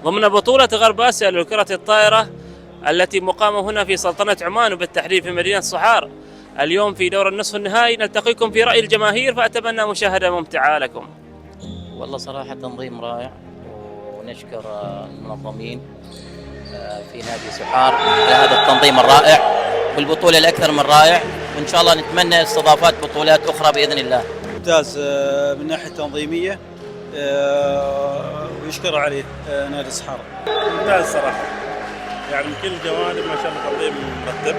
ضمن بطولة غرب آسيا لكرة الطائرة التي مقامة هنا في سلطنة عمان وبالتحديد في مدينة صحار. اليوم في دور النصف النهائي نلتقيكم في رأي الجماهير، فأتمنى مشاهدة ممتعة لكم. والله صراحة تنظيم رائع، ونشكر المنظمين في نادي صحار على هذا التنظيم الرائع والبطولة الأكثر من رائع، وإن شاء الله نتمنى استضافات بطولات أخرى بإذن الله. ممتاز من ناحية تنظيمية، ويشكر عليه نادي صحار. ممتاز صراحة، يعني من كل الجوانب ما شاء الله تنظيم مرتب،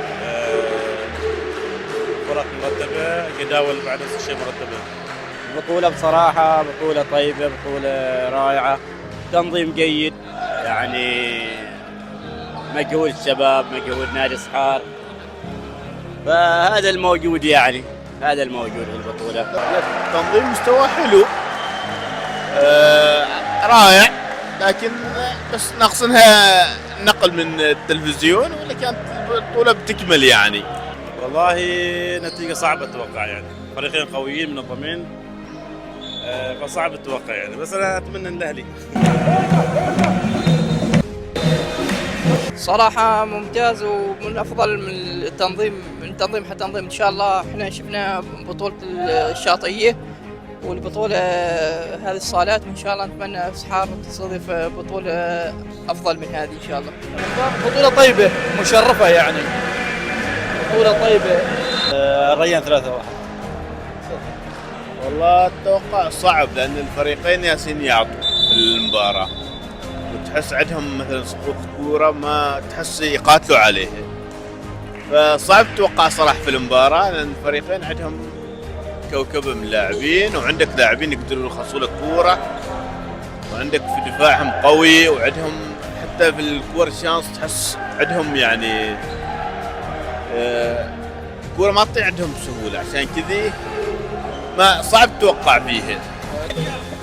فرق مرتبة، جداول بعد نفس الشيء مرتبة. بطولة بصراحة بطولة طيبة، بطولة رائعة، تنظيم جيد، يعني مجهود الشباب، مجهود نادي صحار، فهذا الموجود، يعني هذا الموجود في البطولة. تنظيم مستوى حلو، رائع، لكن بس ناقصنها نقل من التلفزيون، ولا كانت البطولة بتكمل يعني. والله نتيجة صعبة أتوقع، يعني فريقين قويين منظمين، فصعب التوقع يعني، بس أنا أتمنى الأهلي. صراحة ممتاز ومن أفضل من التنظيم، من تنظيم حتى تنظيم. إن شاء الله إحنا شفنا بطولة الشاطئية والبطولة هذه الصالات، وإن شاء الله نتمنى صحار تستضيف بطولة أفضل من هذه إن شاء الله. بطولة طيبة مشرفة، يعني بطولة طيبة. الريان 3-1. والله التوقع صعب، لأن الفريقين ياسين يعطوا في المباراة، وتحس عندهم مثلا سقوط كورة ما تحس يقاتلوا عليه، فصعب توقع صراحة في المباراة، لأن الفريقين عندهم كوكب من لاعبين، وعندك لاعبين يقدرون يخلصوا لك كورة، وعندك في دفاعهم قوي، وعندهم حتى في الكورة شانس تحس عندهم يعني الكورة ما تطيع عندهم بسهولة، عشان كذي ما صعب توقع فيه.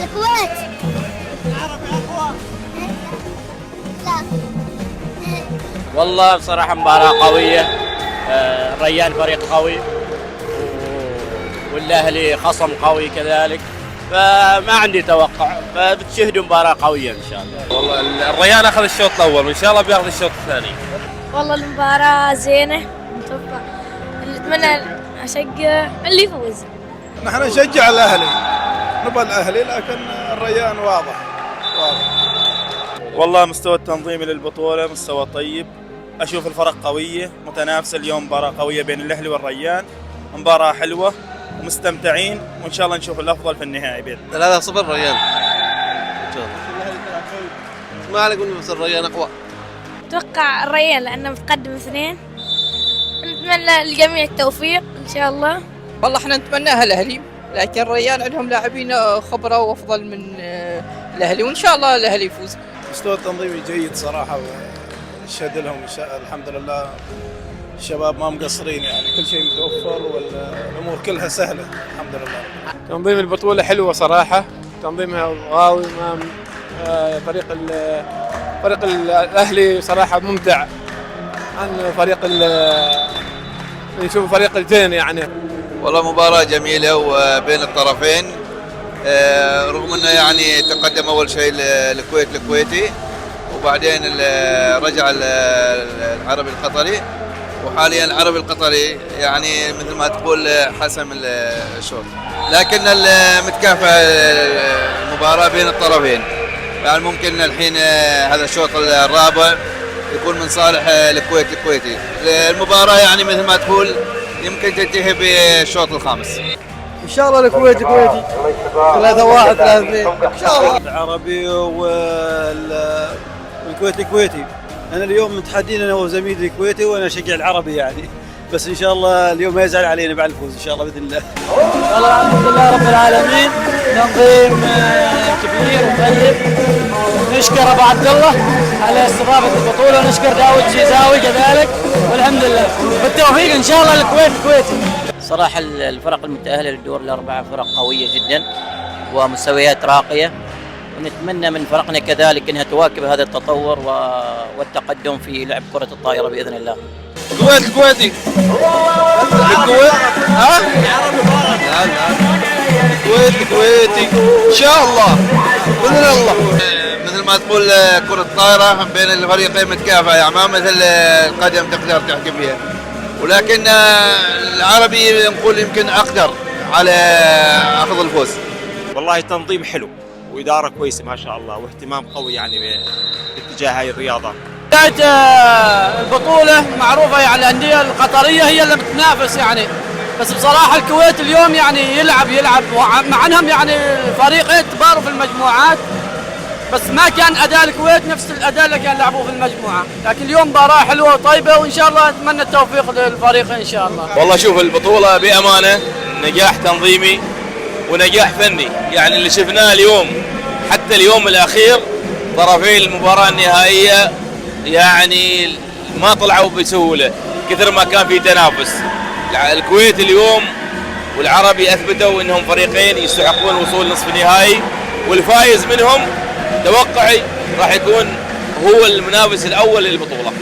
الكويت. والله بصراحة مباراة قوية، الريان فريق قوي والأهلي خصم قوي كذلك، فما عندي توقع، فبتشاهدوا مباراة قوية إن شاء الله. والله الريان أخذ الشوط الأول، وإن شاء الله بياخذ الشوط الثاني. والله المباراة زينة، متوقع اللي أتمنى أشجع اللي يفوز. نحن نشجع الأهلي، نبغى الأهلي، لكن الريان واضح. والله مستوى التنظيمي للبطولة مستوى طيب، أشوف الفرق قوية متنافسة. اليوم مباراة قوية بين الأهلي والريان، مباراة حلوة ومستمتعين، وإن شاء الله نشوف الأفضل في النهائي بإذن الله. 3-0 الريان إن شاء الله. ما عليك، بس الريان أقوى. أتوقع الريان لأنه متقدم 2. نتمنى للجميع التوفيق إن شاء الله. والله إحنا نتمناها الأهلي، لكن الريان عندهم لاعبين خبرة وأفضل من الأهلي، وإن شاء الله الأهلي يفوز. مستوى التنظيمي جيد صراحة، وشهد لهم الحمد لله، الشباب ما مقصرين، يعني كل شيء متوفر والأمور كلها سهلة الحمد لله. تنظيم البطولة حلوة صراحة، تنظيمها غاوي. فريق الأهلي صراحة ممتع عن نشوف فريق الجين يعني. والله مباراة جميلة وبين الطرفين، رغم انه يعني تقدم اول شيء الكويت الكويتي، وبعدين رجع العربي القطري، وحاليا العربي القطري يعني مثل ما تقول حسم الشوط، لكن المتكافئة المباراة بين الطرفين، يعني ممكن الحين هذا الشوط الرابع يكون من صالح الكويت الكويتي. المباراة يعني مثل ما تقول يمكن تنتهي بالشوط الخامس. إن شاء الله الكويت كويتي 3-1 3-2 إن شاء الله. العربي والكويتي كويتي. أنا اليوم متحدين أنا وزميلي الكويتي، وأنا أشجع العربي يعني، بس إن شاء الله اليوم ما يزعل علينا بعد الفوز إن شاء الله بإذن الله. والله الحمد لله رب العالمين، تنظيم كبير وطيب. نشكر أبو عبد الله على استضافة البطولة، ونشكر داود شيزاوي كذلك، والحمد لله بالتوفيق إن شاء الله الكويت كويتي. صراحة الفرق المتأهلة للدور الأربعة فرق قوية جدا ومستويات راقية، ونتمنى من فرقنا كذلك أنها تواكب هذا التطور والتقدم في لعب كرة الطائرة بإذن الله. الكويت الكويتي، الكويت الكويت الكويتي ان شاء الله باذن الله. مثل ما تقول كرة الطائرة بين الفريقين متكافئة، يعني ما مثل القدم تقدر تحكم فيها، ولكن العربي نقول يمكن أقدر على أخذ الفوز. والله تنظيم حلو وإدارة كويسة ما شاء الله واهتمام قوي يعني باتجاه هاي الرياضة. بداية البطولة معروفة يعني الأندية القطرية هي اللي بتنافس يعني، بس بصراحة الكويت اليوم يعني يلعب مع انهم يعني فريقين كبار في المجموعات، بس ما كان أداء الكويت نفس الأداء اللي كان لعبوه في المجموعة، لكن اليوم مباراة حلوة وطيبة وإن شاء الله أتمنى التوفيق للفريقين إن شاء الله. والله شوف البطولة بأمانة نجاح تنظيمي ونجاح فني، يعني اللي شفناه اليوم حتى اليوم الأخير طرفي المباراة النهائية يعني ما طلعوا بسهولة كثر ما كان في تنافس. الكويت اليوم والعربي أثبتوا أنهم فريقين يستحقون الوصول نصف النهائي، والفائز منهم توقعي راح يكون هو المنافس الأول للبطولة.